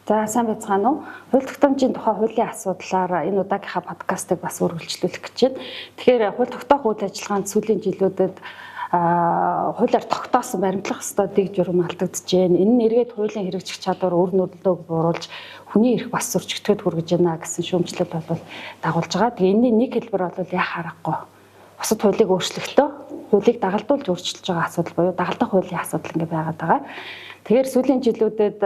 За сайн байцгаана уу? Хууль тогтоомжийн тухай хуулийн асуудлаар энэ удаагийнхаа подкастыг бас үргэлжлүүлэх гэж байна. Тэгэхээр хууль тогтоох үйл ажиллагаанд сүүлийн жилүүдэд хуулиар тогтоосон баримтлах ёстой дэг журам алдагдж байна. Энэ нь эргээд хуулийн хэрэгжих чадвар өр нөлөөг бууруулж хүний эрх бас зөрчигдөхөд хүргэж байна гэсэн шүүмжлэл бол дагуулж байгаа. Тэгээ энэний нэг хэлбэр бол яах аргагүй. Бусад хуулийг өөрчлөхдөө хуулийг дагалдуулж өөрчилж байгаа асуудал буюу дагалдах хуулийн асуудал ингэ байгаад байгаа. Тэгэхээр сүүлийн жилүүдэд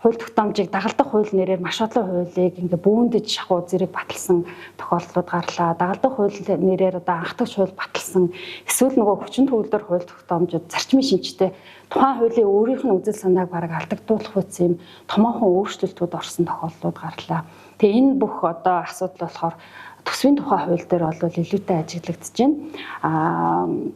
хууль тогтоомжийг дагалдах хууль нэрээр маш олон хуулийг ингээ бүүндэж шахуу зэрэг баталсан тохиолдлууд гарлаа. Дагалдах хууль нэрээр одоо анхдагч хууль баталсан эсвэл нөгөө хүчин төгөлдөр хууль тогтоомжууд зарчмын шинжтэй тухайн хуулийн өөрийнх нь үзэл санааг бараг алдагдуулах үс юм томоохон өөрчлөлтүүд орсон тохиолдлууд гарлаа. Тэгээ энэ бүх одоо асуудал болохоор төсвийн тухай хууль дээр бол илүүтэй ажиглагдаж байна.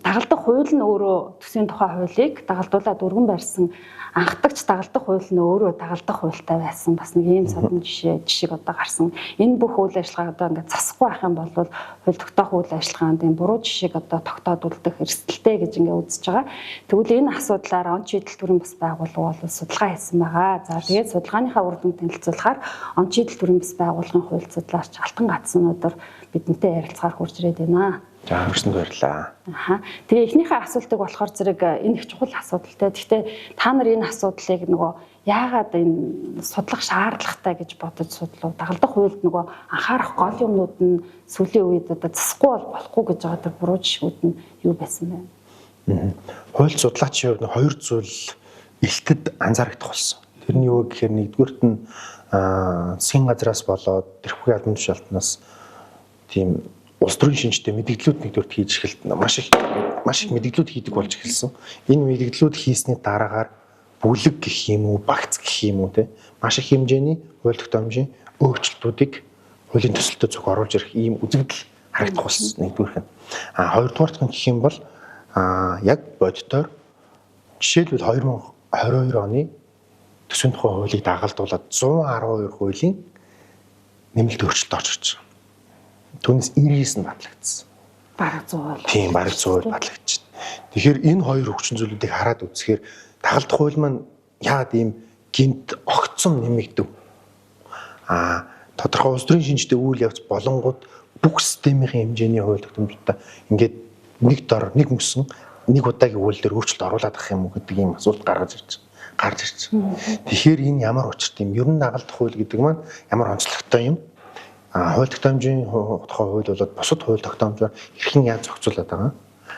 Дагалдах хууль нь өөрөө төсвийн тухай хуулийг дагалдуулаад өргөн барьсан анхдагч дагалдах хууль нь өөрөө дагалдах хуультай байсан бас нэг ийм содон жишээ одоо гарсан. Энэ бүх үйл ажиллагаа одоо ингээд засахгүй байх юм бол хууль тогтоох үйл ажиллагаанд энэ буруу жишээг одоо тогтоодуулдаг эрсдэлтэй гэж ингээд үзэж байгаа. Тэгвэл энэ асуудлаар он чийдэл төрийн бас байгууллага бол судалгаа хийсэн байгаа. За тэгээд судалгааныхаа үр дүнд танилцуулахаар он чийдэл төрийн бас байгууллагын хууль судлаач Алтан Гацсан өдөр бидэнтэй ярилцахаар хурж ирээд байна. За хүрсэнд баярлалаа. Тэгээ эхнийхээ асуултыг болохоор зэрэг энэ их чухал асуудалтай. Гэхдээ та нар энэ асуудлыг нөгөө яагаад энэ судлах шаардлагатай гэж бодож судлав? Дагалдах хуульд нөгөө анхаарах гол юмнууд нь сүүлийн үед одоо засахгүй болохгүй гэж байгаа тэр буруу жишүүд нь юу байсан бэ? Хууль судлаачийн хувьд хоёр зүйл илтэд анзаарагдах болсон. Тэрний юу гэхээр нэгдүгürt нь засгийн газраас болоод тэрхүү албан тушаалтнаас тийм улс төрийн шинжтэй мэдээллүүд нэгдүгээр хийж эхэлт маш их мэдээллүүд хийдэг болж эхэлсэн. Энэ мэдээллүүд хийсний дараагаар бүлэг гэх юм уу, багц гэх юм уу те маш их хэмжээний хууль тогтоомжийн өөрчлөлтүүдийг хуулийн төсөлтөд зөв оруулж ирэх ийм үзэгдэл харагдах болсон нэгдүгээрх нь. Хоёрдугаарт нь гэх юм бол яг бодитоор жишээлбэл 2022 оны төсвийн тухай хуулийг дагалдуулаад 112 хуулийн нэмэлт өөрчлөлт орж ирж байгаа. Түүнээс 99 нь батлагдсан. Бараг 100%. Тийм, бараг 100% батлагдчихна. Тэгэхээр энэ хоёр хүчин зүйлүүдийг хараад үзэхээр дагалдах хууль маань яагаад ийм гинт огцом нэмэгдэв? Тодорхой улс төрийн шинжтэй үйл явц болонгууд бүх системийн хэмжээний хууль тогтоомжтой ингээд нэг дор нэг мөсөн нэг удаагийн үйл дээр өөрчлөлт оруулаад ах юм уу гэдэг ийм асуулт гарч ирж байна. Тэгэхээр энэ ямар учиртай юм? Ер нь дагалдах хууль гэдэг маань ямар онцлогтой юм? Хууль тогтоомжийн тухай хууль болоод бусад хууль тогтоомжоор хэрхэн яаж зохицуулаад байгаа?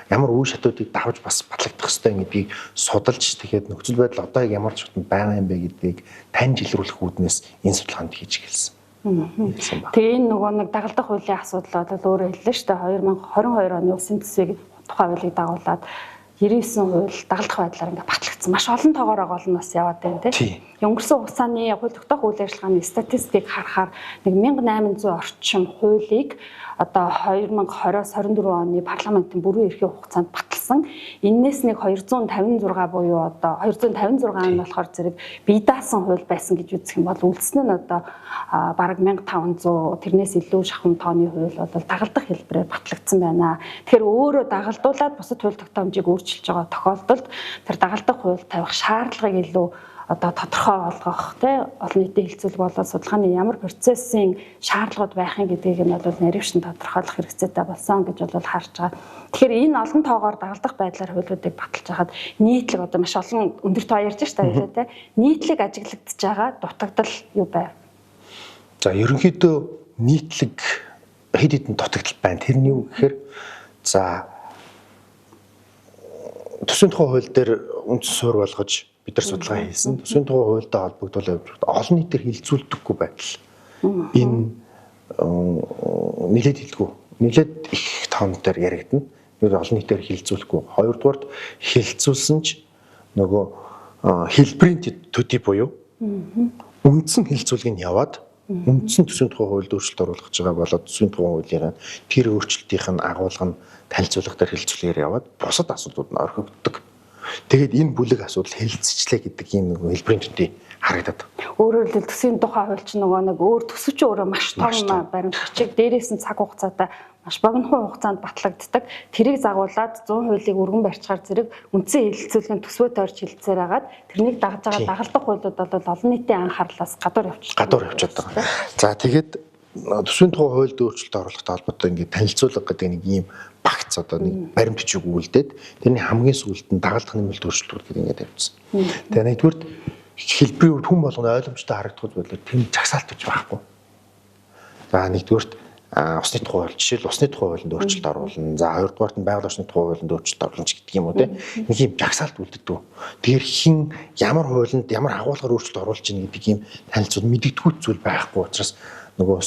Ямар үе шатуудыг давж бас батлагдах ёстой гэдгийг судалж тэгэхэд нөхцөл байдал одоо ямар шатнд байгаа юм бэ гэдгийг таньж илрүүлэх үүднээс энэ судалгаанд хийж эхэлсэн. Тэгээ энэ нөгөө нэг дагалдах хуулийн асуудал бол өөрөө хэллээ шүү дээ. 2022 оны улсын төсвийн тухай хуулийг дагуулад 99 хууль дагалдах байдлаар ингээд батлагдсан. Маш олон тоогоор гол нь бас яваад байна тийм. Өнгөрсөн хугацааны хууль тогтоох үйл ажиллагааны статистикийг харахаар нэг 1800 орчим хуулийг одоо 2020-с 24 оны парламентын бүрэн эрхийн хугацаанд баталсан. Иннээс нэг 256 буюу одоо 256 нь болохоор зэрэг бие даасан хууль байсан гэж үзэх юм бол үлдсэн нь одоо бараг 1500 тэрнээс илүү шахам тооны хууль бол дагалдах хэлбэрээр батлагдсан байна. Тэгэхээр өөрөө дагалдуулаад бусад хууль тогтоомжийг өөрчилж байгаа тохиолдолд тэр дагалдах хууль тавих шаардлагыг илүү одоо тодорхой олгох тийм олон нийтийн хилцүүлэг болоод судалгааны ямар процессын шаардлагууд байхын гэдгийг нь бол нарившин тодорхойлох хэрэгцээтэй болсон гэж бол харж байгаа. Тэгэхээр энэ олон тоогоор дагалдах байдлаар хуулиудыг баталж хахад нийтлэг одоо маш олон өндөр тоо ярьж штэ хэлээ тийм нийтлэг ажиглагдж байгаа дутагдал юу байв? За ерөнхийдөө нийтлэг хэд хэдэн дутагдал байна. Тэрний юу гэхээр за төсвийн тухай хууль дээр үндсэн суурь болгож бид нар судалгаа хийсэн. Төсвийн тухай хуультай холбогдуулаад олон нийтээр хилцүүлдэггүй байдал. Энэ нэлээд хэлгүй. Нэлээд их тооноор яригдана. Нэг олон нийтээр хилцүүлэхгүй. Хоёрдугаарт хилцүүлсэн ч нөгөө хэлбэрийн төдий буюу үндсэн хилцүүлгийг нь яваад үндсэн төсвийн тухай хуульд өөрчлөлт оруулах гэж байгаа болоод төсвийн тухай хуулийг тэр өөрчлөлтийн агуулга нь танилцуулга дээр хилцүүлгээр яваад бусад асуудлууд нь орхигддог. Тэгээд энэ бүлэг асуудал хэлэлцчлээ гэдэг ийм нэг хэлбэрийн төдий харагдаад. Өөрөөр хэлбэл төсвийн тухай хууль чинь нөгөө нэг өөр төсөвч өөрөө маш том баримт бичиг, дээрээс нь цаг хугацаатай маш богинохон хугацаанд батлагддаг. Тэрийг загвуулаад 100 хуулийг өргөн барьцахаар зэрэг үндсэн хэлэлцүүлгийн төсвөө тойрч хэлэлцээр агаад тэрнийг дагаж байгаа дагалдах хуулиуд бол олон нийтийн анхаарлаас гадуур явчихад байгаа. За тэгээд төсвийн тухай хуульд өөрчлөлт оруулахтай холбоотой ингээд танилцуулга гэдэг нэг ийм багц одоо нэг баримт бичиг үлдээд тэрний хамгийн сүүлд нь дагалдах нэмэлт өөрчлөлтүүд гэдэг ингээд явуулсан. Тэгээ нэгдүгээр хэлбэрийн хувьд хүн болгоно ойлгомжтой харагдах байлаа тэм чагсаалт гэж байхгүй. За нэгдүгээрт усны тухай хууль жишээл усны тухай хуулинд өөрчлөлт оруулна. За хоёрдугаарт нь байгаль орчны тухай хуулинд өөрчлөлт оруулна гэдэг юм уу те. Нэг юм жагсаалт үлддэг. Тэгэхээр хин ямар хуулинд ямар агуулгаар өөрчлөлт оруулж ийн гэдэг юм танилцууд мэддэггүй зүйл байхгүй учраас нөгөө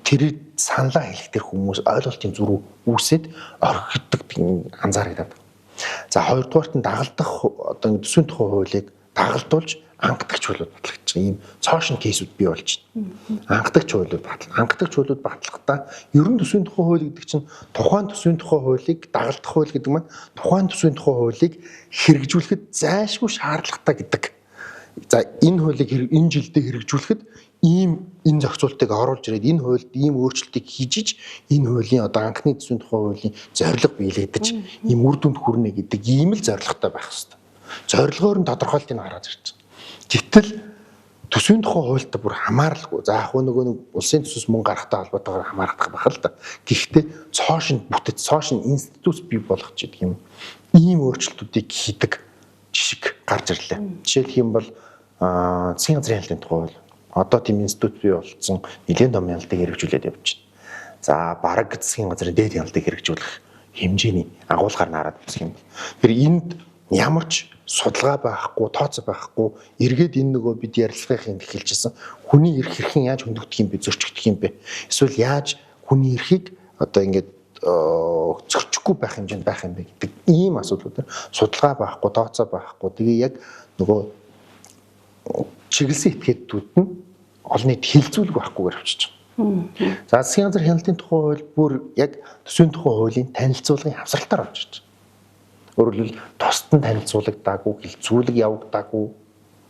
тэр саналаа хэлэх тэр хүмүүс ойлголтын зөрүү үүсээд орхигддаг анзаарагдаад. За хоёрдугаарт нь дагалдах одоо төсвийн тухай хуулийг дагалдуулж ангадагч хуулиуд батлагдаж байгаа ийм цоошин кейсүүд бий болж байна. Ангадагч хуулиуд батлахдаа ерөн төсвийн тухай хууль гэдэг чинь тухайн төсвийн тухай хуулийг дагалдах хууль гэдэг маань тухайн төсвийн тухай хуулийг хэрэгжүүлэхэд зайлшгүй шаардлагатай гэдэг. За энэ хуулийг энэ жилдээ хэрэгжүүлэхэд энэ зохицуултыг оруулж ирээд энэ хуульд ийм өөрчлөлтийг хийж энэ хуулийн одоо анхны төсвийн тухай хуулийн зорилго биелэгдэж ийм үр дүнд хүрнэ гэдэг ийм л зорилготой байх хэрэгтэй. Зорилгоор нь тодорхойлтыг хараад ирж байна. Гэтэл төсвийн тухай хуультай бүр хамааралгүй. За яг нөгөө нэг улсын төсвөөс мөнгө гаргахтай холбоотойгоор хамаарах байх л да. Гэхдээ цоошин институт бий болгох гэдэг юм. Ийм өөрчлөлтүүдийг хийдэг жишг гарч ирлээ. Жишээлх юм бол засгийн газрын хяналтын тухай хууль. Одоо тийм институт бий болсон нэлээд том хяналтыг хэрэгжүүлээд явж байна. За бараг засгийн газрын дээд хяналтыг хэрэгжүүлэх хэмжээний агуулгаар нараад үзэх юм. Тэр энд ямар ч судалгаа байхгүй, тооцоо байхгүй, эргээд энэ нөгөө бид ярилцлагын хэлжсэн хүний эрх хэрхэн яаж хөндөгдөх юм бэ, зөрчигдөх юм бэ? Эсвэл яаж хүний эрхийг одоо ингээд зөрчихгүй байх хэмжээнд байх юм бэ гэдэг ийм асуудлууд судалгаа байхгүй, тооцоо байхгүй. Тэгээ яг нөгөө чиглэсэн этгээдүүд нь олон нийт хилцүүлэг байхгүйгээр авчиж байгаа. За засгийн газар хяналтын тухай хууль бүр яг төсвийн тухай хуулийн танилцуулгын хавсралтаар авчиж байгаа. Өөрөөр хэлбэл тусад нь танилцуулагдаагүй, хилцүүлэг явагдаагүй,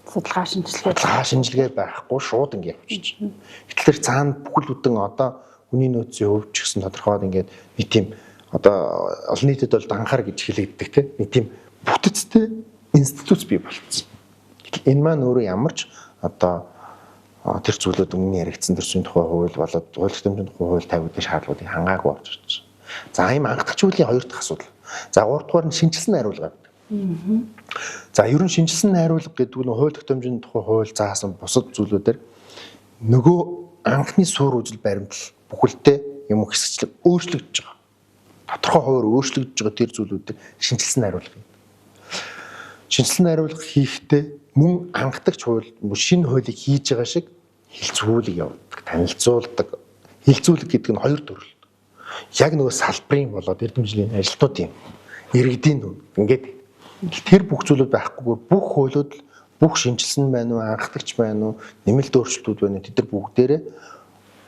судалгаа шинжилгээ байхгүй шууд ингэ явчих. Тэгэхээр цаана бүхэл бүтэн одоо хүний нөөцийн хувьд ч гэсэн тодорхойд ингээд нэг тийм одоо олон нийтэд бол данхаар гэж хэлэгддэг тийм нэг тийм бүтэцтэй институт бий болчихсон. Энэ маань өөрөө ямар ч одоо тэр зүйлүүд өмнө яригдсан төрсийн тухай хууль болоод хууль тогтоомжийн тухай хууль тавигдсан шаардлагуудыг хангаагүй болж ирж байна. За ийм ангадагч хуулийн хоёр дахь асуудал. За 3 дугаар нь шинжилсэн найруулга. За ерөн шинжилсэн найруулга гэдэг нь хууль тогтоомжийн тухай хууль заасан бусад зүйлүүдээр нөгөө анхны суур үзэл баримтлал бүхэлдээ юм хэсэгчлэг өөрчлөгдөж байгаа. Тодорхой хуваар өөрчлөгдөж байгаа тэр зүйлүүдийг шинжилсэн найруулга. Шинжилсэн найруулга хийхдээ мөн ангадагч хууль шинэ хуулийг хийж байгаа шиг хилцүүлэг явуулдаг, танилцуулдаг. Хилцүүлэг гэдэг нь хоёр төрөл. Яг нөгөө салбарын болоод эрдэмтдийн ажилтнуудын иргэдийн дүн ингээд тэр бүх зүйлүүд байхгүйгээр бүх хуулиуд бүх шинжилсэн байна уу, анхдагч байна уу, нэмэлт өөрчлөлтүүд байна уу, тэд нар бүгдээрээ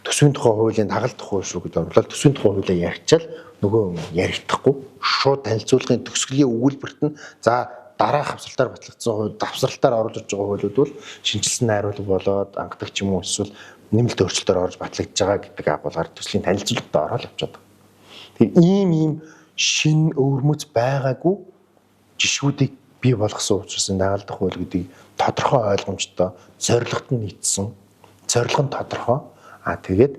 төсвийн тухай хуулийн дагалдах хууль шүү гэдээ оруулаад төсвийн тухай хуулиа ярьчаал нөгөө ярихдахгүй шууд танилцуулгын төгсгөлийн өгүүлбэрт нь за дараах хавсралтаар батлагдсан хууль давсралтаар оруулж ирж байгаа хуулиуд бол шинжилсэн найруулга болоод ангадагч юм уу эсвэл нэмэлт өөрчлөлтөөр орж батлагдж байгаа гэдэг агуулгаар төслийн танилцуулгад ороод явчихад байгаа. Тэгэхээр ийм шин өвөрмөц байгаагүй жишгүүдийг бий болгосон учраас дагалдах хууль гэдгийг тодорхой ойлгомжтой, зорилгот нь нийцсэн, зорилго нь тодорхой. Тэгээд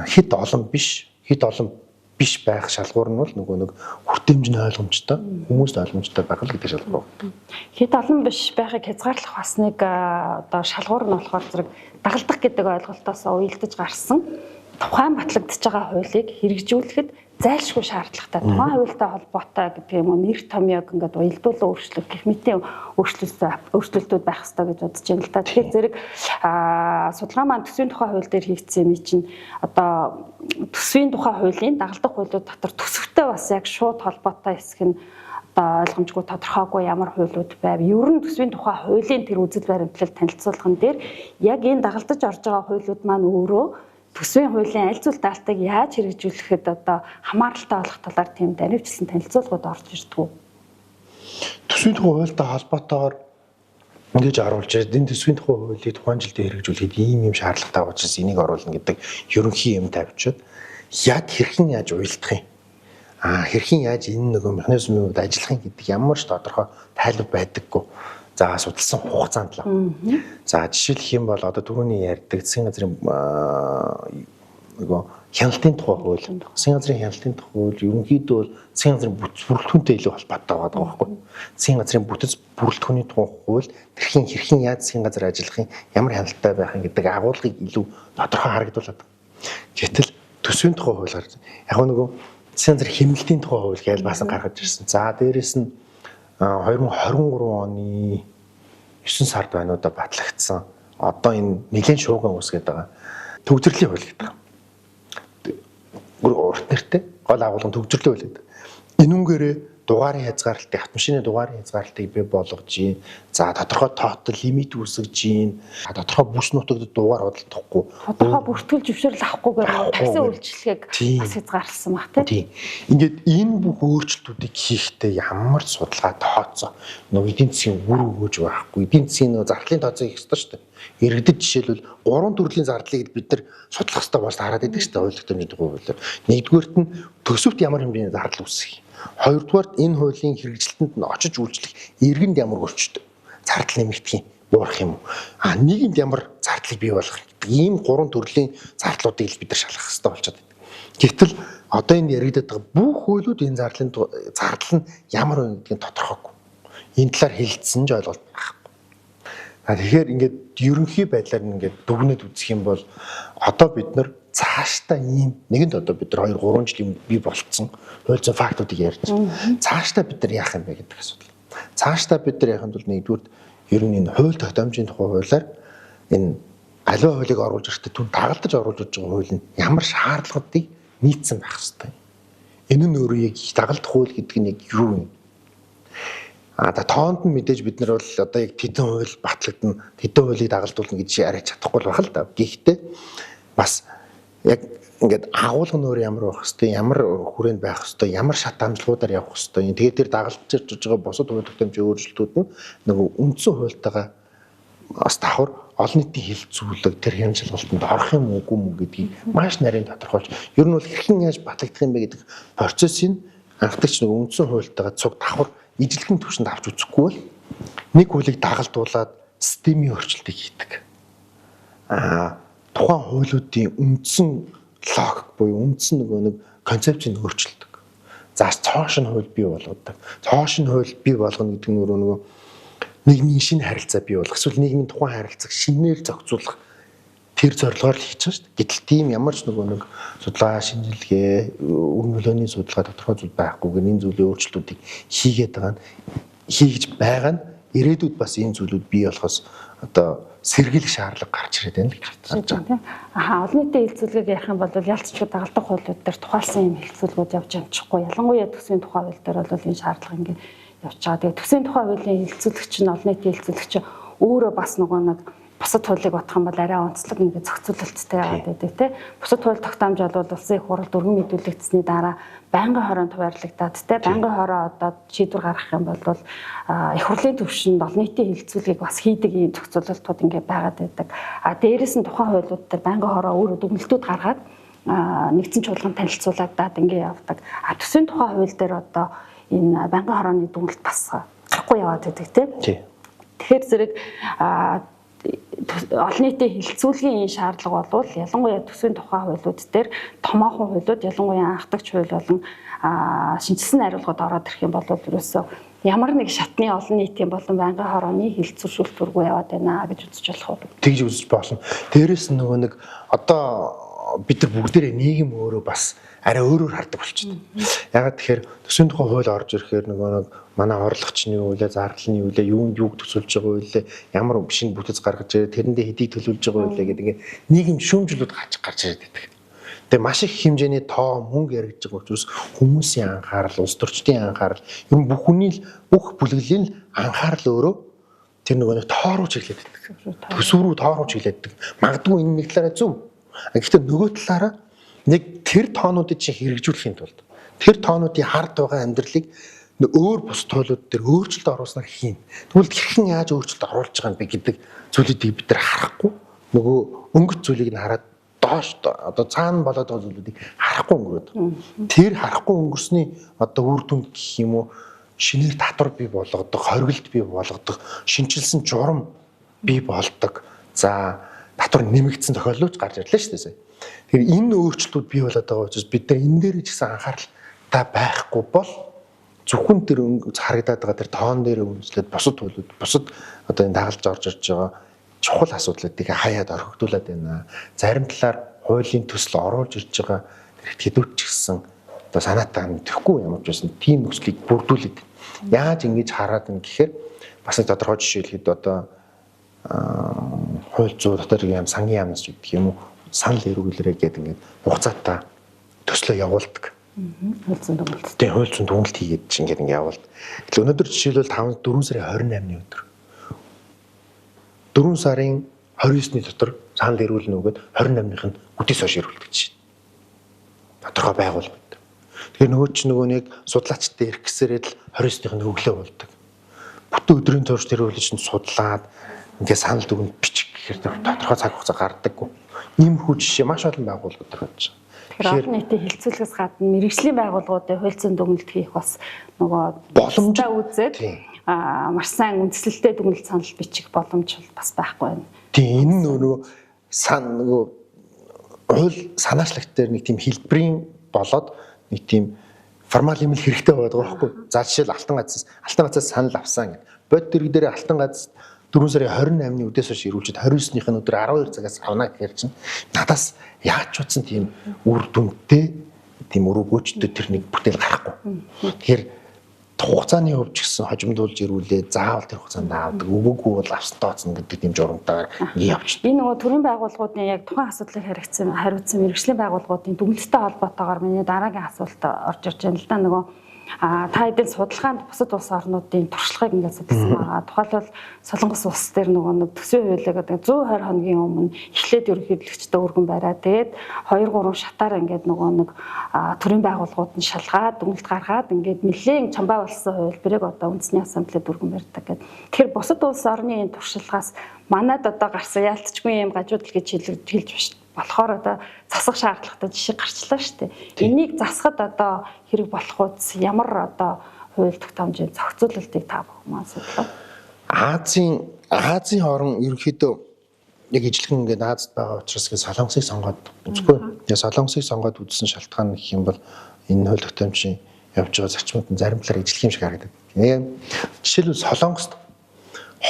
хэд олон биш байх шалгуур нь бол нөгөө нэг хүртээмжний ойлгомжтой, хүмүүст ойлгомжтой байх л гэдэг шалгуур. Хэд олон биш байхыг хязгаарлах бас нэг одоо шалгуур нь болохоор зэрэг дагалдах гэдэг ойлголтоос уялдаж гарсан тухайн батлагдж байгаа хуулийг хэрэгжүүлэхэд зайлшгүй шаардлагатай тухайн хуультай холбоотой гэдэг юм уу нэр томьёог ингээд уялдуулан өөрчлөх гэх мэтийн өөрчлөлтүүд байх хэрэгтэй гэж бодож байна л та. Тэгэхээр зэрэг судалгаа маань төсвийн тухай хууль дээр хийгдсэн юм чинь одоо төсвийн тухай хуулийн дагалдах хуулиуд дотор төсөвтэй бас яг шууд холбоотой хэсэг нь одоо ойлгомжгүй тодорхойгүй ямар хуулиуд байв. Ер нь төсвийн тухай хуулийн тэр үзэл баримтлал танилцуулган дээр яг энэ дагалдаж орж байгаа хуулиуд маань өөрөө төсвийн хуулийн аль зүйл даалтыг яаж хэрэгжүүлэхэд одоо хамааралтай болох талаар тийм даривчилсан танилцуулгууд орж ирдэг. Төсвийн тухай хуультай холбоотойгоор ингэж оруулж байгаа. Энэ төсвийн тухай хуулийг тухайн жилдээ хэрэгжүүлэхэд ийм шаардлагатай учраас энийг оруулна гэдэг ерөнхий юм тавьчихад яг хэрхэн яаж уйлдах юм? Хэрхэн яаж энэ нөгөө механизмын үед ажиллах юм гэдэг ямар ч тодорхой тайлбар байдаггүй. За судалсан хугацаанд л. За жишээлх юм бол одоо түрүүний ярьдаг засгийн газрын нөгөө хяналтын тухай хууль. Засгийн газрын хяналтын тухай хууль ерөнхийдөө бол засгийн газрын бүрэлдэхүүнтэй илүү холбоотой байгаа байхгүй. Засгийн газрын бүтэц бүрэлдэхүүний тухай хууль тэрхийн хэрхэн яаж засгийн газар ажиллах юм, ямар хяналттай байх юм гэдэг агуулгыг илүү тодорхой харагдуулдаг. Гэтэл төсвийн тухай хууль гарч яг нөгөө засгийн газрын хэмнэлтийн тухай хууль гэж бас гаргаж ирсэн. За дээрэс нь 2023 оны 9 сард байна уу да батлагдсан. Одоо энэ нэгэн шууган ус гэдэг байгаа. Төгсрөлийн хууль гэдэг. Урт нэртэй гол агуулгын төгсрөлийн хууль гэдэг. Энүүгээрээ дугаарын хязгаарлалтыг автомашины дугаарын хязгаарлалтыг бий болгож гин. За тодорхой тоотол лимит үүсгэж гин. Тодорхой бүс нутагт дугаар худалдахгүй. Тодорхой бүртгэл зөвшөөрөл авахгүйгээр такси үйлчилгээг бас хязгаарласан баг тийм. Ингээд энэ бүх өөрчлөлтүүдийг хийхдээ ямар ч судалгаа тооцоо. Нөгөө эдийн засгийн үр өгөөж байхгүй. Эдийн засгийн нөгөө зардлын тооцоо хийх ёстой шүү дээ. Иргэдэд жишээлбэл 3 төрлийн зардлыг бид нар судлах хэрэгтэй болж хараад байдаг шүү дээ хууль тогтоомжийн тухай хуулиар. Нэгдүгээрт нь төсөвт ямар хэмжээний зардал үүсэх. Хоёрдугаарт энэ хуулийн хэрэгжилтэнд нь очиж үйлчлэх иргэнд ямар өрчөд зардал нэмэгдэх юм буурах юм уу? Нийгэмд ямар зардлыг бий болгох гэдэг ийм 3 төрлийн зардлуудыг л бид нар шалгах хэрэгтэй болчиход байна. Гэвтэл одоо энэ яригдаад байгаа бүх хуулиуд энэ зардал нь ямар вэ гэдгийг тодорхойгүй. Энэ талаар хэлэлцсэн ч ойлголт байхгүй. Тэгэхээр ингээд ерөнхий байдлаар ингээд дүгнэж үзэх юм бол одоо бид нар цаашдаа ийм нэгэнд одоо бид нар 2 3 жилийн бий болцсон хууль зүйн фактуудыг ярьж байна. Цаашдаа бид нар яах юм бэ гэдэг асуудал. Цаашдаа бид нар яханд бол нэгдүгээр ер нь энэ хууль тогтоомжийн тухай хуулиар энэ аливаа хуулийг оруулж ирэхдээ түн дагалдаж оруулж байгаа хууль нь ямар шаардлагуудыг нийцсэн байх ёстой. Энэ нь өөрөө яг дагалдах хууль гэдэг нь яг юу юм? Тоонд нь мэдээж бид нар бол одоо яг тэдэн хууль батлагдана, тэдэн хуулийг дагалдуулна гэж яриад чадахгүй байх л да. Гэхдээ бас яг ингээд агуулга нь өөр ямар байх хэвээр, ямар хүрээнд байх хэвээр, ямар шат амжилтуудаар явах хэвээр. Тэгээд тэр дагалдж ирж байгаа бусад хууль тогтоомжийн өөрчлөлтүүд нь нөгөө үндсэн хуультайгаа бас давхар олон нийтийн хилцүүлэг тэр хямжилгалтанд орох юм уугүй юм гэдгийг маш нарийн тодорхойлж, ер нь бол хэрхэн яаж батлагдах юм бэ гэдэг процессыг анхдагч нөгөө үндсэн хуультайгаа цуг давхар ижлэгэн түвшинд авч үзэхгүй бол нэг хуулийг дагалдуулаад системийн өөрчлөлтийг хийдэг. Тухайн хуулиудын үндсэн логик буюу үндсэн нөгөө нэг концепцийг өөрчилдөг. За цоош нь хууль бий болгодог. Цоош нь хууль бий болгоно гэдэг нь нөгөө нийгмийн шинэ харилцаа бий болгох, эсвэл нийгмийн тухайн харилцааг шинээр зохицуулах тэр зорилгоор л хийж байгаа шүү дээ. Гэтэл тийм ямар ч нөгөө нэг судалгаа, шинжилгээ, өрнөлөөний судалгаа тодорхой зүйл байхгүйгээр энэ зүйлийн өөрчлөлтүүдийг хийгээд байгаа нь ирээдүйд бас энэ зүйлүүд бий болохоос одоо сэргийлэх шаардлага гарч ирээд байна л гэж харж байгаа. Олон нийтийн хилцүүлгийг ярих юм бол ялцчгүй дагалдах хуулиуд дээр тухайлсан юм хилцүүлгүүд явж амжихгүй. Ялангуяа төсвийн тухай хууль дээр бол энэ шаардлага ингээд явж байгаа. Тэгээ төсвийн тухай хуулийн хилцүүлэгч нь олон нийтийн хилцүүлэгч өөрөө бас нөгөө нэг бусад хуулийг бодох юм бол арай онцлог ингээд зохицуулалттай яваад байдаг тийм. Бусад хууль тогтоомж бол улсын их хурал дөрвөн мэдүүлэгдсэний дараа байнгын хороонд хуваарлагдаад тийм. Байнгын хороо одоо шийдвэр гаргах юм бол их хурлын түвшинд олон нийтийн хилцүүлгийг бас хийдэг ийм зохицуулалтууд ингээд байгаад байдаг. Дээрээс нь тухайн хуулиуд дээр байнгын хороо өөрөө дүгнэлтүүд гаргаад нэгдсэн чуулганд танилцуулагдаад ингээд явдаг. Төсвийн тухай хууль дээр одоо энэ байнгын хорооны дүгнэлт бас гарахгүй яваад байдаг тийм. Тэгэхээр зэрэг олон нийтийн хилцүүлгийн энэ шаардлага бол ялангуяа төсвийн тухай хуулиуд дээр томоохон хуулиуд ялангуяа анхдагч хууль болон шинжилсэн хариулгад ороод ирэх юм бол ерөөсөө ямар нэг шатны олон нийтийн болон байнгын хорооны хилцүүлшүүлтүргүй яваад байна гэж үзэж болох уу? Тэгж үзэж болно. Дээрээс нөгөө нэг одоо бид нар бүгдээрээ нийгэм өөрөө бас арай өөрөөр хардаг болчихсон. Ягаад тэгэхээр төсвийн тухай хууль орж ирэхээр нөгөө нэг манай орлогчны үйлээ, зардалны үйлээ, юунд юуг төсөлж байгаа үйлээ, ямар шинэ бүтэц гаргаж ирээ, тэрэндээ хэдийг төлөвлөж байгаа үйлээ гэдэг ингээд нийгэм шүүмжлүүд гарч ирээд байдаг. Тэгээ маш их хэмжээний тоо мөнгө яригдж байгаа учраас хүмүүсийн анхаарал, улс төрчдийн анхаарал, ер нь бүх хүний бүх бүлэглэлийн анхаарал өөрөө тэр нөгөө нэг тоо руу чиглээд байдаг. Төсөв рүү тоо руу чиглээд байдаг. Магадгүй энэ нэг талаараа зөв. Гэхдээ нөгөө талаараа нэг тэр тоонуудыг чинь хэрэгжүүлэхийн тулд тэр тоонуудын хард байгаа амьдралыг өөр бус туйлууд дээр өөрчлөлт оруулснаар хийн. Тэгвэл хэрхэн яаж өөрчлөлт оруулж байгаа юм бэ гэдэг зүйлүүдийг бид нар харахгүй нөгөө өнгөц зүйлийг нь хараад доош одоо цаана болоод байгаа зүйлүүдийг харахгүй өнгөрөөд. Тэр харахгүй өнгөрсний одоо үр дүнд гэх юм уу шинээр татвар бий болгодог, хоригдолт бий болгодог, шинчилсэн журам бий болдог. За татвар нэмэгдсэн тохиолдол гарч ирлээ шүү дээ. Тэгэхээр энэ өөрчлөлтүүд бий болоод байгаа учраас бид нар энэ дээр ч гэсэн анхааралтай байхгүй бол зөвхөн тэр харагдаад байгаа тэр тоон дээр үндэслээд бусад төлөвлөд бусад одоо энэ дагалж орж ирж байгаа чухал асуудлуудыг хаяад орхигдуулаад байна. Зарим талаар хуулийн төсөл оруулж ирж байгаа хэдүүч ч гэсэн одоо санаатаа мэдэхгүй ямар ч байсан тийм нөхцөлийг бүрдүүлээд яаж ингэж хараад байна гэхээр бас нэг тодорхой жишээ хэлэхэд одоо хууль зүйн дотор юм сангийн яамнаас гэдэг юм уу санал эргүүлрээ гэдэг ингээд хугацаатай төслөө явуулдаг. Хууль зүйн дүгнэлт. Тэгээ хууль зүйн дүгнэлт хийгээд чинь ингээд ингээд явуулдаг. Тэгэхээр өнөөдөр жишээлбэл 4 сарын 28-ны өдөр 4 сарын 29-ны дотор санал эргүүлнэ үгээд 28-ных нь үдээс хойш эргүүлдэг чинь. Тодорхой байгуул байд. Тэгэхээр нөгөө чинь нөгөө нэг судлаачтай ирэх гэсээрээ л 29-ных нь өглөө болдог. Бүтэн өдрийн турш тэр үйл чинь судлаад ингээд санал дүгнэлт бичих гэхээр тодорхой цаг хугацаа гардаггүй. Ийм хүү жишээ маш олон байгууллагууд төрж байгаа. Тэгэхээр олон нийтийн хилцүүлгээс гадна мэрэгжлийн байгууллагуудын хууль зүйн дүгнэлт хийх бас нөгөө боломжтой үзээд маш сайн үндэслэлтэй дүгнэлт санал бичих боломж бас байхгүй байна. Тийм энэ нөгөө хууль санаачлагч дээр нэг тийм хэлбэрийн болоод нэг тийм формал юм хэрэгтэй байдаг байхгүй. За жишээл алтан газраас санал авсан гэдэг. Бод дэрэг дээр алтан газ 4 сарын 28-ны үдээс хойш ирүүлжид 29-ны өдөр 12 цагаас авна гэхээр чинь надаас яаж ч утсан тийм үр дүнтэй тийм өрөөгөөчтэй тэр нэг бүтээл гарахгүй. Тэгэхээр хугацааны хувьд ч гэсэн хожимдуулж ирүүлээ заавал тэр хугацаанд авдаг өгөөгүй бол авсан тооцно гэдэг тийм журамтайгаар явчихдаг. Энэ нөгөө төрийн байгууллагуудын яг тухайн асуудлыг хариуцсан мэрэгжлийн байгууллагуудын дүгнэлттэй холбоотойгоор миний дараагийн асуулт орж ирж байна л да нөгөө та хэдийн судалгаанд бусад улс орнуудын туршлагыг ингээд судалсан байгаа. Тухайлбал Солонгос улс дээр нөгөө нэг төсвийн хуулийг гэдэг 120 хоногийн өмнө эхлээд ерөнхийлөгчдөө өргөн бариад тэгээд 2-3 шатаар ингээд нөгөө нэг төрийн байгууллагууд нь шалгаад дүгнэлт гаргаад ингээд нэлээд чамбаа болсон хувилбарыг одоо үндэсний ассамблеад өргөн барьдаг гэдэг. Тэгэхээр бусад улс орны энэ туршлагаас манайд одоо гарсан яалтчгүй юм гажуудл гэж хэлж болохоор одоо засах шаардлагатай жишээ гарчлаа шүү дээ. Энийг засахад одоо хэрэг болох үс ямар одоо хууль тогтоомжийн зохицуулалтыг та бүхэн судлаа. Азийн орн ерөнхийдөө яг ижлэгэн ингээд Азад байгаа учраас Солонгосыг сонгоод үзгүй. Тэгээ Солонгосыг сонгоод үзсэн шалтгаан гэх юм бол энэ хууль тогтоомжийн явж байгаа зарчмууд нь зарим талаар ижлэх юм шиг харагдав. Жишээлбэл Солонгост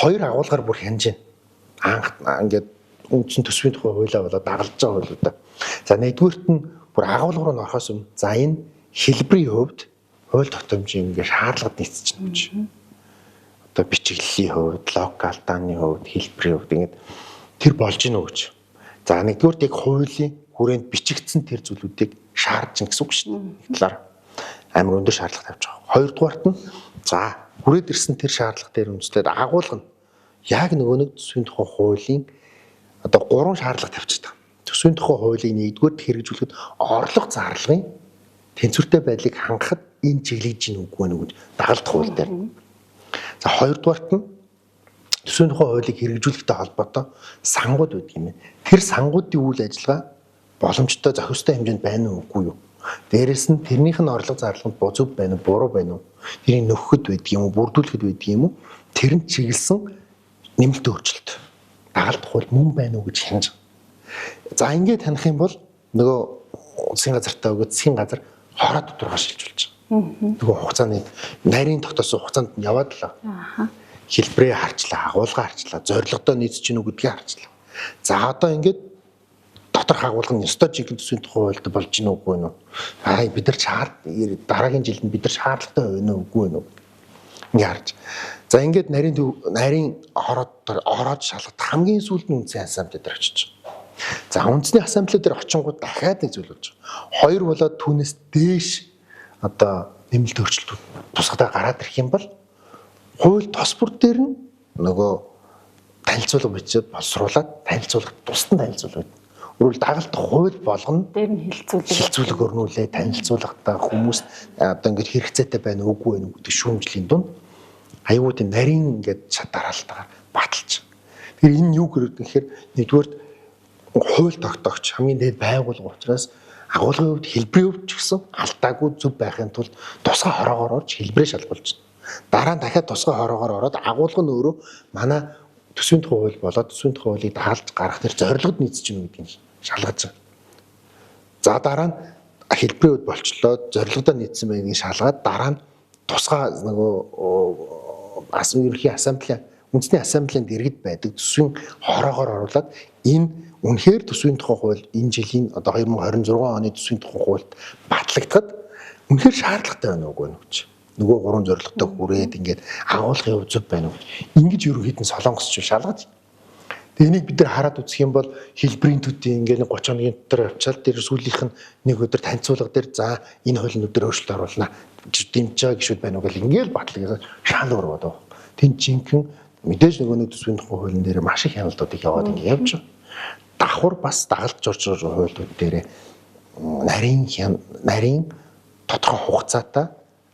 2 агуулгаар бүр хянаж байна. Ингээд үндсэн төсвийн тухай хуулиа болоод дагалж байгаа хуулиудаа. За нэгдүгüүрт нь бүр агуулга руу орохоос өмнө за энэ хэлбэрийн хувьд хууль тогтоомжийн ингээ шаардлагад нийцчихнэ гэж. Одоо бичиглэлийн хувьд, локал дааны хувьд, хэлбэрийн хувьд ингээд тэр болж гинэ үү гэж. За нэгдүгüүрт яг хуулийн хүрээнд бичигдсэн тэр зүйлүүдийг шаардж гин гэсэн үг шүү дээ. Талаар амар өндөр шаардлага тавьж байгаа. Хоёрдугаарт нь за хүрээд ирсэн тэр шаардлага дээр үндэслээд агуулга нь яг нөгөө нэг төсвийн тухай хуулийн одоо 3 шаардлага тавьчихдаг. Төсвийн тухай хуулийг нэгдүгээр хэрэгжүүлэхэд орлого зарлагын тэнцвэртэй байдлыг хангахад энэ чиглэж гин үгүй нэ гэж дагалдах хууль дээр. За хоёрдугаарт нь төсвийн тухай хуулийг хэрэгжүүлэхтэй холбоотой сангууд байдаг юм байна. Тэр сангуудын үйл ажиллагаа боломжтой зохистой хэмжээнд байна уу үгүй юу? Дээрээс нь тэрнийх нь орлого зарлаганд бузуу байна уу, буруу байна уу? Тэрийг нөхөхөд байдаг юм уу, бүрдүүлэхэд байдаг юм уу? Тэр нь чиглэсэн нэмэлт өөрчлөлт дагалдах хууль мөн байна уу гэж хянаж. За ингээд таних юм бол нөгөө засгийн газартаа өгөөд засгийн газар хороо тодорхой шилжүүлж байгаа. Нөгөө хугацааны нарийн тогтоосон хугацаанд нь яваад л. Хэлбэрээ харчлаа, агуулга харчлаа, зорилгодоо нийцэж гинүү гэдгийг харчлаа. За одоо ингээд доторх агуулга нь ёстой чиглэл төсвийн тухай хуульд болж гинүү үгүй юу? Бид нар дараагийн жилд бид нар шаардлагатай байна уу үгүй юу? Ингээ харж. За ингээд нарийн ороод шалгах хамгийн сүүлд нь үндсэн ассамбле дээр очиж байгаа. За үндэсний ассамбле дээр очингууд дахиад нэг зүйл болж байгаа. Хоёр болоод түүнээс дээш одоо нэмэлт өөрчлөлтүүд тусгадаа гараад ирэх юм бол хууль тос бүр дээр нь нөгөө танилцуулга бичээд боловсруулаад танилцуулга тусдан танилцуулга. Өөрөөр дагалдах хууль болгоно дээр нь хилцүүлэг өрнүүлээ, танилцуулгатай хүмүүст одоо ингэж хэрэгцээтэй байна уугүй байна гэдэг шүүмжлийн дунд аюулын нарийн ингээд дараалтаагаар баталж. Тэгэхээр энэ юу гэхээр нэгдүгээр хууль тогтоогч хамгийн дээд байгууллага учраас агуулгын хувьд хэлбэрийн хувьд ч гэсэн алдаагүй зөв байхын тулд тусгай хороогоор орж хэлбэрээ шалгуулж байна. Дараа нь дахиад тусгай хороогоор ороод агуулга нь өөрөө манай төсвийн тухай хууль болоод төсвийн тухай хуулийг дагалж гаргах тэр зорилгод нийцэж гэнэ гэдгийг шалгаж байгаа. За дараа нь хэлбэрийн хувьд болчлоо зорилгодоо нийцсэн байгааг шалгаад дараа нь тусгай нөгөө ерөнхий ассамблеийн үндэсний ассамблеийн дэргэд байдаг төсвийн хороогоор оруулаад энэ үнэхээр төсвийн тухай хууль энэ жилийн одоо 2026 оны төсвийн тухай хуульд батлагдахад үнэхээр шаардлагатай байна уугүй нь гэж. Нөгөө гурван зорилготой хүрээд ингээд агуулгын хувь зөв байна уу гэж. Ингэж ерөнхийдөө солонгосч шалгаж. Тэгээ энийг бид нар хараад үзэх юм бол хэлбэрийн төдий ингээд 30 хоногийн дотор авчаал тэр сүүлийнх нь нэг өдөр танилцуулга дээр за энэ хуулийн өдөр өөрчлөлт оруулна. Дэмжээ гişүүд байна уу гэл ингээд батлагаад шаал өргөдөө. Тэн жинхэнэ мэдээж нөгөө нэг төсвийн тухай хуулийн дээр маш их хяналтуудыг яваад ингээд явж байгаа. Давхар бас дагалж орж хуулиуд дээр нарийн тодорхой хугацаатай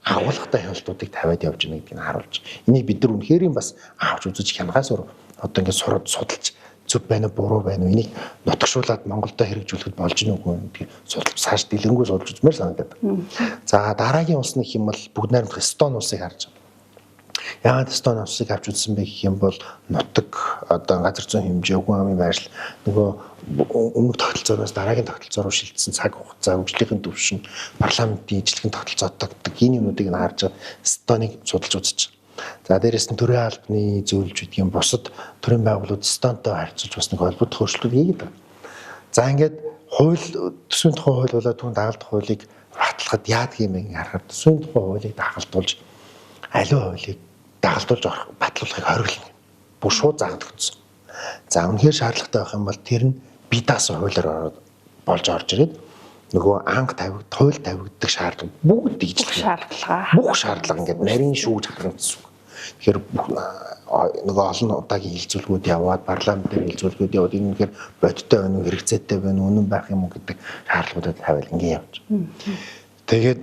агуулгатай хяналтуудыг тавиад явж байгаа гэдгийг харуулж. Энийг бид нар үнэхэрийн бас авч үзэж хянагаас одоо ингээд сураад судалж зөв байна уу буруу байна уу энийг нутагшуулаад Монголдо хэрэгжүүлэхэд болж гэнэ үгүй гэдгийг судалж цааш дэлгэрэнгүй судалж үзмээр санагдаад. За дараагийн улс нэг юм бол бүгд найрамдах Эстони улсыг харж байна. Яагаад Эстони улсыг авч үзсэн бэ гэх юм бол нутаг одоо газар зүйн хэмжээ үгүй амын байршил нөгөө өмнөх тогтолцоороос дараагийн тогтолцоо руу шилжсэн цаг хугацаа хөгжлийн түвшин парламентын ижлэхэн тогтолцоотой энэ юмнуудыг харж Эстоныг судалж үзэж. За дээрэс нь төрийн албаны зөвлөж гэдэг юм бусад төрийн байгууллагууд Эстонтой харьцуулж бас нэг холбоотой өөрчлөлт хийгээд байна. За ингээд хууль төсвийн тухай хууль болоод түн дагалдах хуулийг баталгахад яадаг юм бэ харахад төсвийн тухай хуулийг дагалдуулж аливаа хуулийг дагалдуулж батлуулахыг хориглоно. Бүр шууд заагд өгсөн. За үнэхээр шаардлагатай байх юм бол тэр нь бие даасан хуулиар болж орж ирээд нөгөө анх хууль тавигддаг шаардлага бүгд дийжлэх бүх шаардлага ингээд нарийн шүүж харна гэсэн үг. Тэгэхээр нөгөө олон удаагийн хилцүүлгүүд яваад парламентын хилцүүлгүүд яваад энэ үнэхээр бодиттой байна уу хэрэгцээтэй байна уу үнэн байх юм уу гэдэг шаардлагуудад тавиал ингээд явж. Тэгээд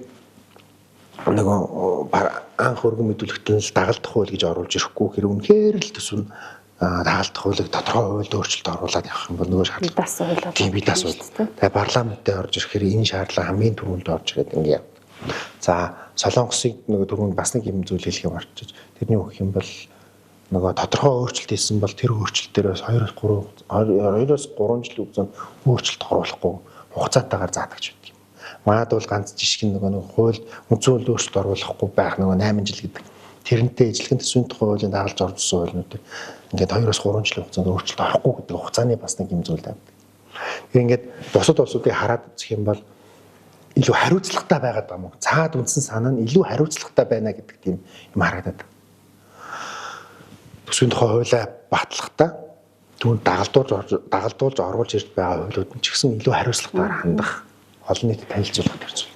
нөгөө анх өргөн мэдүүлэгтэн л дагалдах хууль гэж оруулж ирэхгүй хэрэг үнэхээр л төсөв нь дагалдах хуулийг тодорхой хуульд өөрчлөлт оруулаад явах юм бол нөгөө шаардлага тийм бие даасан. Тэгээ парламентд орж ирэхээр энэ шаардлага хамгийн түрүүнд орж ирээд ингэ яв. За Солонгосыг нөгөө түрүүнд бас нэг юм зүйл хэлэх юм орчиж тэрний өгөх юм бол нөгөө тодорхой өөрчлөлт хийсэн бол тэр өөрчлөлтөөс 2-3 жилийн хугацаанд өөрчлөлт оруулахгүй хугацаатаагаар заадаг ч гэдэг юм. Манайд бол ганц жишг нөгөө хууль үндсэн хууль өөрчлөлт оруулахгүй байх нөгөө 8 жил гэдэг. Тэрнтэй ижлэхэн төсвийн тухай хуулийн дагалж оржсон хуулиудыг ингээд 2-3 жилийн хугацаанд өөрчлөлт орохгүй гэдэг хугацааны бас нэг юм зүйл тавьдаг. Тэгэхээр ингээд бусад улсуудыг хараад үзэх юм бол илүү хариуцлагатай байгаад байгаа юм уу? Цаад үндсэн санаа нь илүү хариуцлагатай байна гэдэг тийм юм харагдаад. Төсвийн тухай хуулиа батлахдаа түүнд дагалдуулж оруулж ирж байгаа хуулиуд нь ч гэсэн илүү хариуцлагатайгаар хандах, олон нийтэд танилцуулах гэж байна.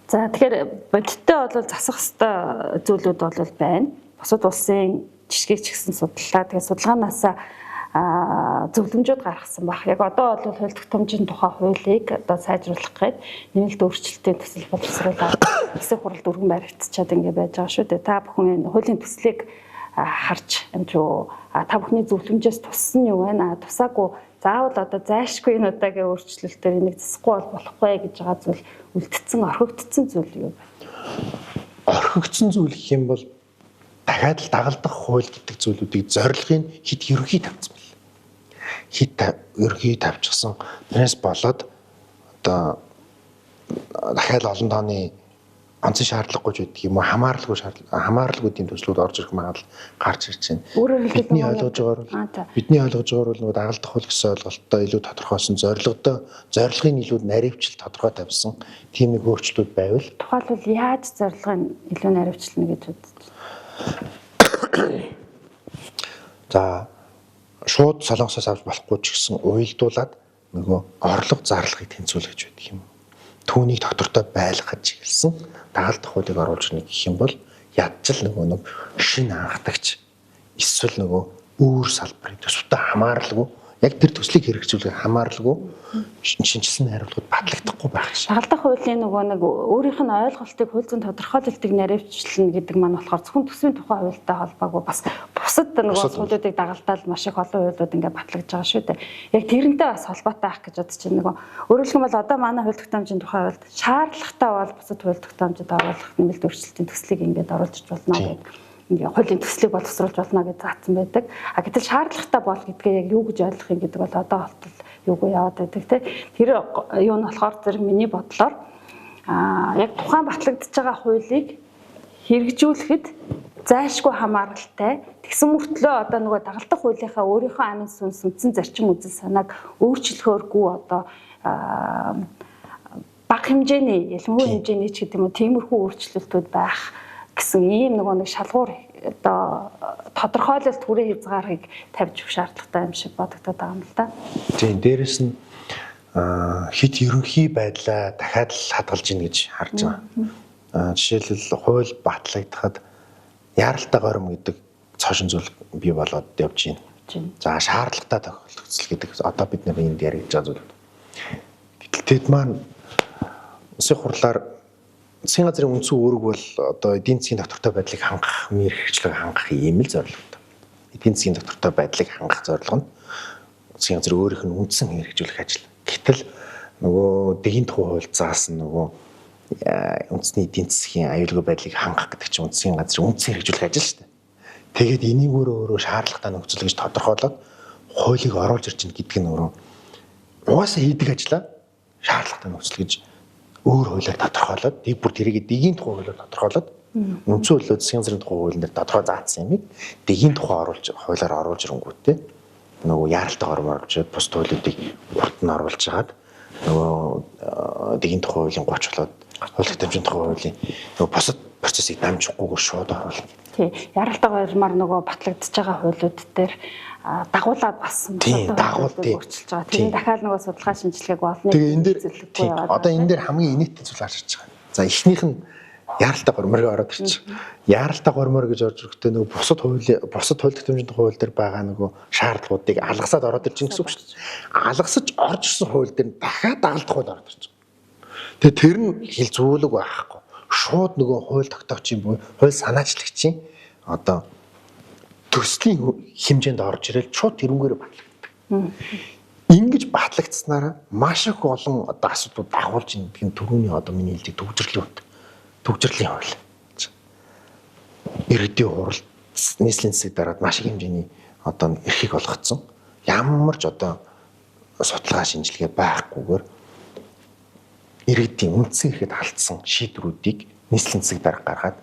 За тэгэхээр бодиттой бол засах хэвээр зүйлүүд бол байна. Бусад улсын жишгийг ч гэсэн судлаа. Тэгээд судалгаанаас зөвлөмжүүд гаргасан баг. Яг одоо бол хууль тогтоомжийн тухай хуулийг одоо сайжруулах гээд нэмэлт өөрчлөлтийн төсөл боловсруулаад хэсэг хуралд өргөн баригдчихад ингэ байж байгаа шүү дээ. Та бүхэн энэ хуулийн төслийг харж амжуу та бүхний зөвлөмжөөс туссан юу байна? Тусаагүй заавал одоо зайлшгүй энэ удаагийн өөрчлөлтөөр энийг засахгүй болохгүй гэж байгаа зүйл үлдсэн, орхигдсон зүйл юу вэ? Орхигдсон зүйл гэх юм бол дахиад л дагалдах хууль гэдэг зүйлүүдийг зорилгын хит ерөнхий тавьсан байна. Хит ерөнхий тавьчихсан. Тэрнээс болоод одоо дахиад олон тооны онцгой шаардлагагүй ч гэдэг юм уу хамааралгүй тийм төслүүд орж ирэх магадлал гарч ирж байна. Бидний ойлгож байгаагаар бол дагалдах хууль гэсэн ойлголттой илүү тодорхойсон зорилгын илүү наривчл тодорхой тавьсан тийм нэг өөрчлөлтүүд байвал тухайлбал яаж зорилгын илүү наривчлна гэж үзэж байна. За шууд солонгосоос авч болохгүй ч гэсэн уйлдуулаад нөгөө орлого зарлахыг тэнцвүүлэх гэж байдаг юм. Түүнийг доктортой байлгахад чиглэсэн дагалдах хуулийг оруулж ирнэ гэх юм бол ядчил нөгөө нэг шин анхдагч эсвэл нөгөө өөр салбарын төсөвтэй хамааралгүй яг тэр төслийг хэрэгжүүлэх хамааралгүй шинжилсэн хариулгууд батлагдахгүй байх шээ. Дагалдах хуулийн нөгөө нэг өөрийнх нь ойлголтыг хууль зүйн тодорхойлолтыг наривчлна гэдэг маань болохоор зөвхөн төсвийн тухай хуультай холбоогүй бас бусад нөгөө суулуудыг дагалдаал маш их олон хуулиуд ингээд батлагдж байгаа шүү дээ. Яг тэрнтэй бас холбоотой ах гэж бодож байна. Нөгөө өөрөөр хэлбэл одоо манай хууль тогтоомжийн тухай хуульд шаардлагатай бол бусад хууль тогтоомжид оруулах нэмэлт өөрчлөлтийн төслийг ингээд оруулж болно гэдэг. Ингээ хуулийн төслийг боловсруулж болно гэж заасан байдаг. А гэтэл шаардлагатай бол гэдгээ яг юу гэж ойлгох юм гэдэг бол одоо болтол юугүй яваад байдаг те. Тэр юу нь болохоор зэрэг миний бодлоор яг тухайн батлагдж байгаа хуулийг хэрэгжүүлэхэд зайлшгүй хамааралтай. Тэгсэн мөртлөө одоо нөгөө дагалдах хуулийнхаа өөрийнхөө амин сүнс үндсэн зарчим үзэл санааг өөрчлөхөөргүй одоо бага хэмжээний ялангуяа хэмжээний ч гэдэг юм уу тиймэрхүү өөрчлөлтүүд байх гэсэн ийм нөгөө нэг шалгуур одоо тодорхойлолт хүрээ хязгаарыг тавьж өгөх шаардлагатай юм шиг бодогдоод байгаа юм л да. Тийм, дээрэс нь хит ерөнхий байдлаа дахиад л хадгалж ийн гэж харж байгаа. Жишээлбэл хууль батлагдахад яаралтай горим гэдэг цоошин зүйл бий болоод явж байна. За шаардлагатай тохиолдол гэдэг одоо бид нар энд яригдж байгаа зүйл. Гэтэл тэд маань улсын хурлаар засгийн газрын үндсэн үүрэг бол одоо эдийн засгийн доктортой байдлыг хангах, мөр хэрэгжлийг хангах ийм л зорилготой. Эдийн засгийн доктортой байдлыг хангах зорилго нь засгийн газрын өөрийнх нь үндсэн хэрэгжүүлэх ажил. Гэтэл нөгөө дэгийн тухай хууль заасан нөгөө үндэсний эдийн засгийн аюулгүй байдлыг хангах гэдэг чинь засгийн газрын үндсэн хэрэгжүүлэх ажил шүү дээ. Тэгээд энийг өөрөө шаардлагатай нөхцөл гэж тодорхойлоод хуулийг оруулж ирж гин гэдэг нь өөрөө угаасаа хийдэг ажлаа шаардлагатай нөхцөл гэж өөр хуулиар тодорхойлоод бүр тэрийг дэгийн тухай хуулиар тодорхойлоод үндсэн хуулиуд засгийн газрын тухай хуулинд тодорхой заасан юмыг дэгийн тухай хуулиар оруулж ирэнгүүтээ нөгөө яаралтай гормоор оруулж бус хуулиудыг урт нь оруулж хагаад нөгөө дэгийн тухай хуулийн 30 болоод хууль тогтоомжийн тухай хуулийн нөгөө бусад процессыг дамжихгүйгээр шууд оруулна. Тий, яаралтай гормоор нөгөө батлагдж байгаа хуулиуд дээр дагуулад бас өөрчилж байгаа. Тэр дахиад нөгөө судалгаа шинжилгээг олно. Тэгээ энэ дээр одоо энэ дээр хамгийн инээдтэй зүйл гарч ирж байгаа. За эхнийх нь яаралтай горморыг ороод ирчих. Яаралтай гормор гэж орж ирэхдээ нөгөө бусад хууль тогтоомжийн тухай хууль дээр байгаа нөгөө шаардлагуудыг алгасаад ороод ирж байгаа гэсэн үг шүү дээ. Алгасаж орж ирсэн хууль дээр дахиад дагалдах хууль ороод ирж байгаа. Тэгээ тэр нь хэл зүйлэг байхгүй. Шууд нөгөө хууль тогтоогчийн буюу хууль санаачлагчийн одоо төслийн хэмжээнд орж ирэл шууд тэрнгээр батлагддаг. Ингэж батлагдсанараа маш их олон одоо асуудлууд дагуулж ийн гэдэг нь түрүүний одоо миний хэлдэг төгжрлийн хууль. Иргэдийн хурал нийслэлийн засаг дараад маш их хэмжээний одоо эрхийг олгоцсон. Ямар ч одоо судалгаа шинжилгээ байхгүйгээр иргэдийн үндсэн эрхэд алдсан шийдвэрүүдийг нийслэлийн засаг дарга гаргаад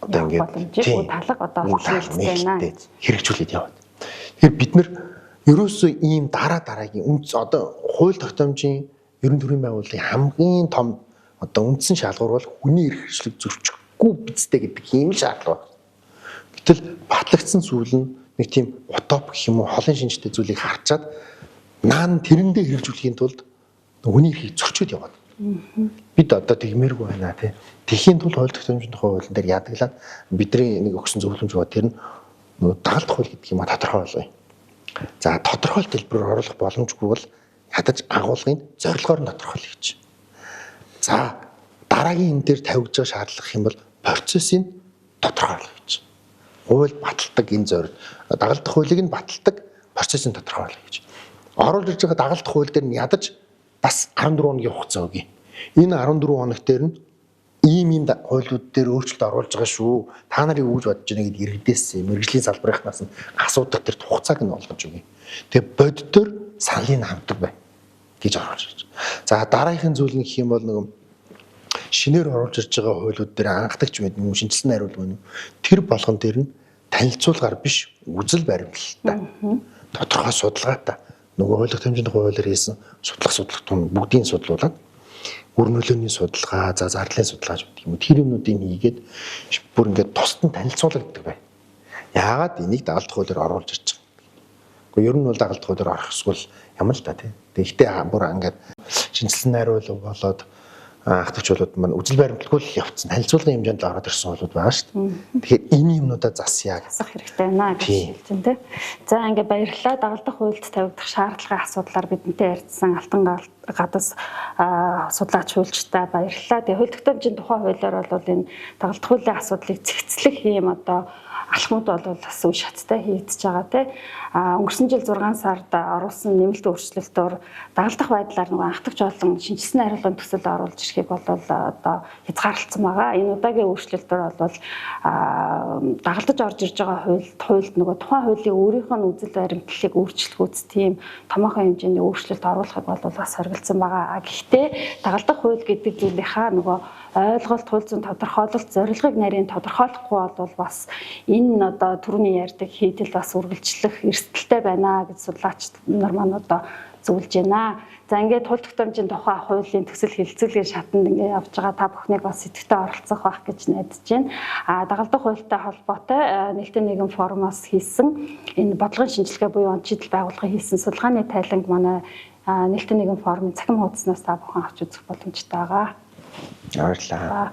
одоо ингээд талга одоо хэрэгжүүлээд яваад. Тэгэхээр бид нар ерөөсөө ийм дараагийн одоо хууль тогтоомжийн ерөн төрийн байгууллагын хамгийн том одоо үндсэн шалгуур бол хүний эрх хэрэгжлийг зөрчихгүй бидтэй гэдэг ийм шаардлага байна. Гэтэл батлагдсан зүйл нь нэг тийм утоп гэх юм уу холын шинжтэй зүйлийг харчаад наан тэрэндээ хэрэгжүүлэхийн тулд хүний эрхийг зөрчөөд яваад. Бид одоо тэгмээргүй байна тий. Тэхийн тул хууль тогтоомжийн тухай хуулийн дээр яадаглаад бидний нэг өгсөн зөвлөмж ба тэр нь дагалдах хууль гэдэг юм а тодорхой болгоё. За тодорхой хэлбэрээр оруулах боломжгүй бол ядаж агуулгын зорилгоор нь тодорхойлъё гэж. За дараагийн энэ дээр тавьж байгаа шаардлага юм бол процессыг тодорхойлъё гэж. Хууль баталдаг энэ зорилго дагалдах хуулийг нь баталдаг процессыг тодорхойлъё гэж. Оруулж ирж байгаа дагалдах хууль дээр нь ядаж бас 14 хоногийн хугацаа өгье. Энэ 14 хоног дээр нь ийм хуулиуд дээр өөрчлөлт оруулж байгаа шүү. Та нарыг юу гэж бодож байна гэдээ иргэдээс мэргэжлийн салбарынхнаас нь асуудаг тэр хугацааг нь олгож өгье. Тэгээ боддоор саналын хамтдаг бай гэж оруулж ирж. За дараагийн зүйл нь гэх юм бол нэг шинээр оруулж ирж байгаа хуулиуд дээр анхдагч байдаг юм шинжилсэн хариулт байна. Тэр болгон дээр нь танилцуулгаар биш үзэл баримтлалтай. Тодорхой судалгаатай нөгөө хууль тогтоомжийн тухай хуулиар хийсэн судлах тун бүгдийг судлуулад үр нөлөөний судалгаа, за зардлын судалгаа гэдэг юм. Тэр юмнуудыг хийгээд бүр ингээд тусдан танилцуулдаг бай. Яагаад энийг дагалдах хуулиар оруулж ирж байгаа. Гэхдээ ер нь бол дагалдах хуулиар орох эсвэл ямар л та тий. Тэгэхдээ бүр ингээд шинжилсэн найруулга болоод ах トゥ чуулууд маань үжил баримтлаггүй л явцсан танилцуулгын хэмжээнд л ороод ирсэн болоод байгаа шүү дээ. Тэгэхээр энэ юмнуудаа засъя гэж засах хэрэгтэй байна гэж хэлж байна тий. За ингээд баярлалаа. Дагалдах хуульд тавигдах шаардлагын асуудлаар бидэнтэй ярьсан Алтан гадас судлаач хуульчтай баярлалаа. Тэгээ хууль тогтоомжийн тухай хуулиар бол энэ дагалдах хуулийн асуудлыг цэгцлэх юм одоо алхмууд бол бас үе шаттай хийгдэж байгаа тий. Өнгөрсөн жил 6 сард оруулсан нэмэлт өөрчлөлтөөр дагалдах байдлаар нөгөө анх дахь жолон шинжилсэн хариулгын төсөл оруулж ирэхийг бол одоо хязгаарлалцсан байгаа. Энэ удаагийн өөрчлөлтөөр бол дагалдаж орж ирж байгаа хуульд нөгөө тухайн хуулийн өөрийнх нь үзэл баримтлалыг өөрчлөхүүц тийм томоохон хэмжээний өөрчлөлт оруулахыг бол бас хоригдсан байгаа. Гэхдээ дагалдах хууль гэдэг зүйлийнхаа нөгөө ойлголт, хууль зүйн тодорхойлолт, зорилгыг нарийн тодорхойлохгүй бол бас энэ одоо түрүүний ярьдаг хийдэл бас үргэлжлэх эрсдэлтэй байна гэж судлаач нар маань одоо зөвлөж байна. За ингээд хууль тогтоомжийн тухай хуулийн төсөл хэлэлцүүлгийн шатанд ингээд явж байгаа та бүхнийг бас идэвхтэй оролцох байх гэж найдаж байна. Дагалдах хуультай холбоотой Нээлттэй нийгэм форумоос хийсэн энэ бодлогын шинжилгээ буюу он чидэл байгууллагын хийсэн судалгааны тайланг манай Нээлттэй нийгэм форумын цахим хуудаснаас та бүхэн авч үзэх боломжтой байгаа. Баярлалаа.